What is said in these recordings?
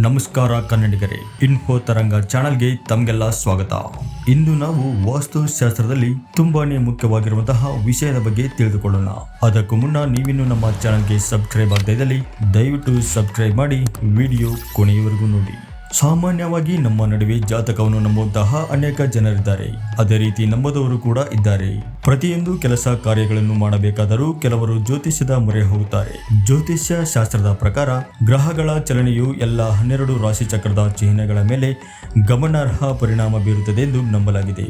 ನಮಸ್ಕಾರ ಕನ್ನಡಿಗರೇ, ಇನ್ಫೋ ತರಂಗ ಚಾನಲ್ಗೆ ತಮಗೆಲ್ಲ ಸ್ವಾಗತ. ಇಂದು ನಾವು ವಾಸ್ತುಶಾಸ್ತ್ರದಲ್ಲಿ ತುಂಬಾನೇ ಮುಖ್ಯವಾಗಿರುವಂತಹ ವಿಷಯದ ಬಗ್ಗೆ ತಿಳಿದುಕೊಳ್ಳೋಣ. ಅದಕ್ಕೂ ಮುನ್ನ ನೀವಿನ್ನು ನಮ್ಮ ಚಾನಲ್ಗೆ ಸಬ್ಸ್ಕ್ರೈಬ್ ಆಗದೇ ಇದ್ದಲ್ಲಿ ದಯವಿಟ್ಟು ಸಬ್ಸ್ಕ್ರೈಬ್ ಮಾಡಿ, ವಿಡಿಯೋ ಕೊನೆಯವರೆಗೂ ನೋಡಿ. ಸಾಮಾನ್ಯವಾಗಿ ನಮ್ಮ ನಡುವೆ ಜಾತಕವನ್ನು ನಂಬುವಂತಹ ಅನೇಕ ಜನರಿದ್ದಾರೆ. ಅದೇ ರೀತಿ ನಂಬದವರು ಕೂಡ ಇದ್ದಾರೆ. ಪ್ರತಿಯೊಂದು ಕೆಲಸ ಕಾರ್ಯಗಳನ್ನು ಮಾಡಬೇಕಾದರೂ ಕೆಲವರು ಜ್ಯೋತಿಷ್ಯದ ಮೊರೆ ಹೋಗುತ್ತಾರೆ. ಜ್ಯೋತಿಷ್ಯ ಶಾಸ್ತ್ರದ ಪ್ರಕಾರ ಗ್ರಹಗಳ ಚಲನೆಯು ಎಲ್ಲ 12 ರಾಶಿ ಚಕ್ರದ ಚಿಹ್ನೆಗಳ ಮೇಲೆ ಗಮನಾರ್ಹ ಪರಿಣಾಮ ಬೀರುತ್ತದೆ ಎಂದು ನಂಬಲಾಗಿದೆ.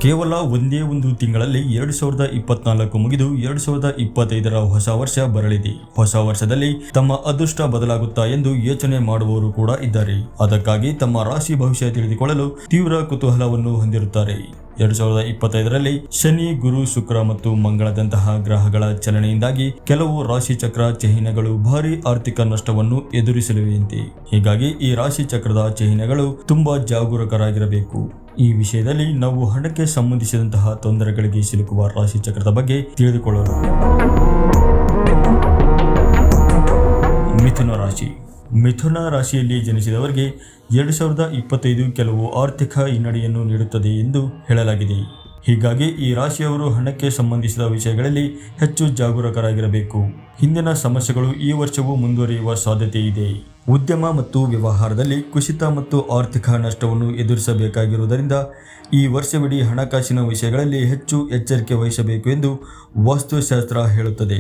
ಕೇವಲ ಒಂದೇ ಒಂದು ತಿಂಗಳಲ್ಲಿ 2024 ಮುಗಿದು 2025ರ ಹೊಸ ವರ್ಷ ಬರಲಿದೆ. ಹೊಸ ವರ್ಷದಲ್ಲಿ ತಮ್ಮ ಅದೃಷ್ಟ ಬದಲಾಗುತ್ತಾ ಎಂದು ಯೋಚನೆ ಮಾಡುವವರು ಕೂಡ ಇದ್ದಾರೆ. ಅದಕ್ಕಾಗಿ ತಮ್ಮ ರಾಶಿ ಭವಿಷ್ಯ ತಿಳಿದುಕೊಳ್ಳಲು ತೀವ್ರ ಕುತೂಹಲವನ್ನು ಹೊಂದಿರುತ್ತಾರೆ. 2025ರಲ್ಲಿ ಶನಿ, ಗುರು, ಶುಕ್ರ ಮತ್ತು ಮಂಗಳದಂತಹ ಗ್ರಹಗಳ ಚಲನೆಯಿಂದಾಗಿ ಕೆಲವು ರಾಶಿ ಚಕ್ರ ಚಿಹ್ನೆಗಳು ಭಾರಿ ಆರ್ಥಿಕ ನಷ್ಟವನ್ನು ಎದುರಿಸಲಿವೆಯಂತೆ. ಹೀಗಾಗಿ ಈ ರಾಶಿ ಚಕ್ರದ ಚಿಹ್ನೆಗಳು ತುಂಬಾ ಜಾಗರೂಕರಾಗಿರಬೇಕು. ಈ ವಿಷಯದಲ್ಲಿ ನಾವು ಹಣಕ್ಕೆ ಸಂಬಂಧಿಸಿದಂತಹ ತೊಂದರೆಗಳಿಗೆ ಸಿಲುಕುವ ರಾಶಿ ಚಕ್ರದ ಬಗ್ಗೆ ತಿಳಿದುಕೊಳ್ಳೋಣ. ಮಿಥುನ ರಾಶಿ. ಮಿಥುನ ರಾಶಿಯಲ್ಲಿ ಜನಿಸಿದವರಿಗೆ 2025 ಕೆಲವು ಆರ್ಥಿಕ ಹಿನ್ನಡೆಯನ್ನು ನೀಡುತ್ತದೆ ಎಂದು ಹೇಳಲಾಗಿದೆ. ಹೀಗಾಗಿ ಈ ರಾಶಿಯವರು ಹಣಕ್ಕೆ ಸಂಬಂಧಿಸಿದ ವಿಷಯಗಳಲ್ಲಿ ಹೆಚ್ಚು ಜಾಗರೂಕರಾಗಿರಬೇಕು. ಹಿಂದಿನ ಸಮಸ್ಯೆಗಳು ಈ ವರ್ಷವೂ ಮುಂದುವರಿಯುವ ಸಾಧ್ಯತೆ ಇದೆ. ಉದ್ಯಮ ಮತ್ತು ವ್ಯವಹಾರದಲ್ಲಿ ಕುಸಿತ ಮತ್ತು ಆರ್ಥಿಕ ನಷ್ಟವನ್ನು ಎದುರಿಸಬೇಕಾಗಿರುವುದರಿಂದ ಈ ವರ್ಷವಿಡೀ ಹಣಕಾಸಿನ ವಿಷಯಗಳಲ್ಲಿ ಹೆಚ್ಚು ಎಚ್ಚರಿಕೆ ವಹಿಸಬೇಕು ಎಂದು ವಾಸ್ತುಶಾಸ್ತ್ರ ಹೇಳುತ್ತದೆ.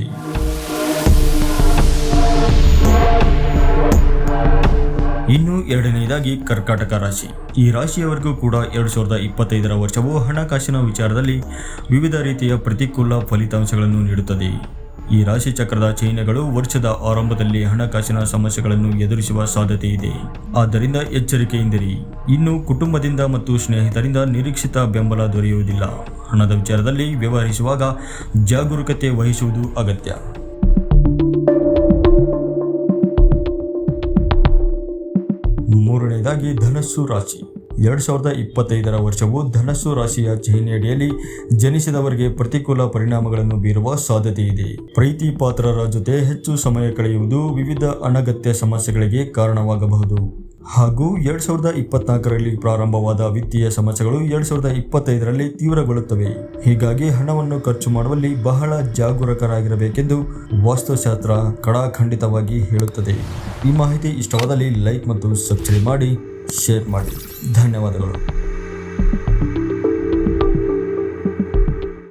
ಇನ್ನು ಎರಡನೆಯದಾಗಿ ಕರ್ಕಾಟಕ ರಾಶಿ. ಈ ರಾಶಿಯವರೆಗೂ ಕೂಡ 2025ರ ವರ್ಷವು ಹಣಕಾಸಿನ ವಿಚಾರದಲ್ಲಿ ವಿವಿಧ ರೀತಿಯ ಪ್ರತಿಕೂಲ ಫಲಿತಾಂಶಗಳನ್ನು ನೀಡುತ್ತದೆ. ಈ ರಾಶಿ ಚಕ್ರದ ಚಿಹ್ನೆಗಳು ವರ್ಷದ ಆರಂಭದಲ್ಲಿ ಹಣಕಾಸಿನ ಸಮಸ್ಯೆಗಳನ್ನು ಎದುರಿಸುವ ಸಾಧ್ಯತೆ ಇದೆ. ಆದ್ದರಿಂದ ಎಚ್ಚರಿಕೆಯಿಂದಿರಿ. ಇನ್ನು ಕುಟುಂಬದಿಂದ ಮತ್ತು ಸ್ನೇಹಿತರಿಂದ ನಿರೀಕ್ಷಿತ ಬೆಂಬಲ ದೊರೆಯುವುದಿಲ್ಲ. ಹಣದ ವಿಚಾರದಲ್ಲಿ ವ್ಯವಹರಿಸುವಾಗ ಜಾಗರೂಕತೆ ವಹಿಸುವುದು ಅಗತ್ಯ. ಮೂರನೇದಾಗಿ ಧನಸ್ಸು ರಾಶಿ. 2025ರ ವರ್ಷವು ಧನಸ್ಸು ರಾಶಿಯ ಚಿಹ್ನೆಯಡಿಯಲ್ಲಿ ಜನಿಸಿದವರಿಗೆ ಪ್ರತಿಕೂಲ ಪರಿಣಾಮಗಳನ್ನು ಬೀರುವ ಸಾಧ್ಯತೆ ಇದೆ. ಪ್ರೀತಿ ಪಾತ್ರರ ಜೊತೆ ಹೆಚ್ಚು ಸಮಯ ಕಳೆಯುವುದು ವಿವಿಧ ಅನಗತ್ಯ ಸಮಸ್ಯೆಗಳಿಗೆ ಕಾರಣವಾಗಬಹುದು. ಹಾಗೂ 2024ರಲ್ಲಿ ಪ್ರಾರಂಭವಾದ ವಿತ್ತೀಯ ಸಮಸ್ಯೆಗಳು 2025ರಲ್ಲಿ ತೀವ್ರಗೊಳ್ಳುತ್ತವೆ. ಹೀಗಾಗಿ ಹಣವನ್ನು ಖರ್ಚು ಮಾಡುವಲ್ಲಿ ಬಹಳ ಜಾಗರೂಕರಾಗಿರಬೇಕೆಂದು ವಾಸ್ತುಶಾಸ್ತ್ರ ಖಡಾಖಂಡಿತವಾಗಿ ಹೇಳುತ್ತದೆ. ಈ ಮಾಹಿತಿ ಇಷ್ಟವಾದಲ್ಲಿ ಲೈಕ್ ಮತ್ತು ಸಬ್ಸ್ಕ್ರೈಬ್ ಮಾಡಿ, ಶೇರ್ ಮಾಡಿ. ಧನ್ಯವಾದಗಳು.